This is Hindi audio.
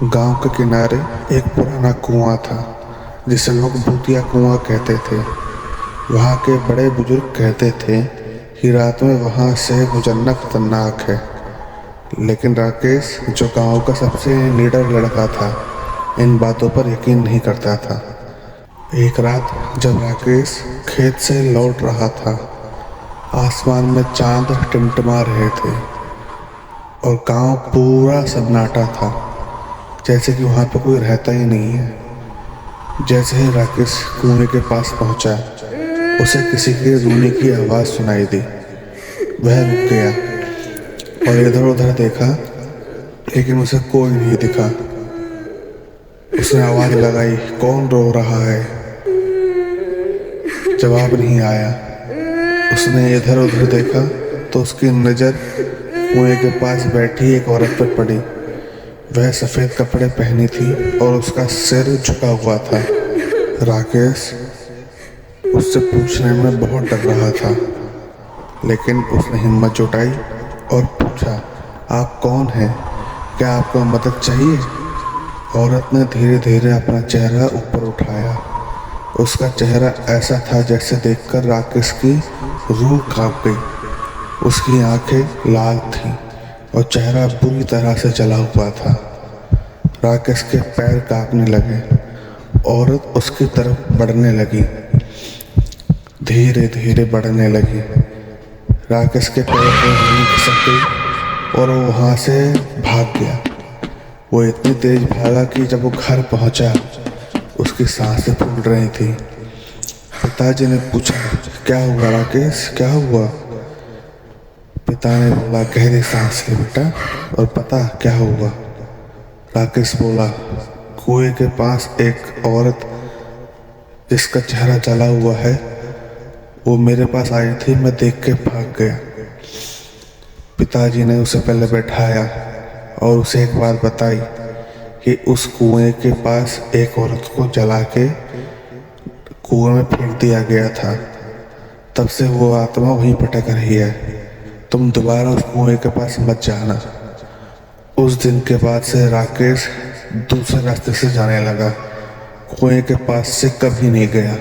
गांव के किनारे एक पुराना कुआं था जिसे लोग भूतिया कुआं कहते थे। वहाँ के बड़े बुजुर्ग कहते थे कि रात में वहाँ से गुजरना खतरनाक है। लेकिन राकेश, जो गांव का सबसे निडर लड़का था, इन बातों पर यकीन नहीं करता था। एक रात जब राकेश खेत से लौट रहा था, आसमान में चांद टिमटिमा रहे थे और गांव पूरा सन्नाटा था, जैसे कि वहाँ पे कोई रहता ही नहीं है। जैसे ही राकेश कुएं के पास पहुंचा, उसे किसी के रोने की आवाज़ सुनाई दी। वह रुक गया और इधर उधर देखा, लेकिन उसे कोई नहीं दिखा। उसने आवाज़ लगाई, कौन रो रहा है? जवाब नहीं आया। उसने इधर उधर देखा तो उसकी नज़र कुएं के पास बैठी एक औरत पर पड़ी। वह सफ़ेद कपड़े पहनी थी और उसका सिर झुका हुआ था। राकेश उससे पूछने में बहुत डर रहा था, लेकिन उसने हिम्मत जुटाई और पूछा, आप कौन हैं? क्या आपको मदद चाहिए? औरत ने धीरे धीरे अपना चेहरा ऊपर उठाया। उसका चेहरा ऐसा था जैसे देखकर राकेश की रूह कांप गई। उसकी आंखें लाल थीं और चेहरा बुरी तरह से जला हुआ था। राकेश के पैर कांपने लगे। औरत उसकी तरफ बढ़ने लगी, धीरे धीरे बढ़ने लगी। राकेश के पैर में जमीन खिसक गई और वो वहाँ से भाग गया। वो इतनी तेज भागा कि जब वो घर पहुँचा, उसकी सांसें फूल रही थी। पिताजी ने पूछा, क्या हुआ राकेश, क्या हुआ? पिता ने बोला, गहरी सांस ले बेटा और पता क्या हुआ? राकेश बोला, कुएं के पास एक औरत जिसका चेहरा जला हुआ है, वो मेरे पास आई थी, मैं देख के भाग गया। पिताजी ने उसे पहले बैठाया और उसे एक बात बताई कि उस कुएं के पास एक औरत को जला के कुएं में फेंक दिया गया था। तब से वो आत्मा वहीं भटक रही है। तुम दोबारा उस कुएं के पास मत जाना। उस दिन के बाद से राकेश दूसरे रास्ते से जाने लगा, कुएं के पास से कभी नहीं गया।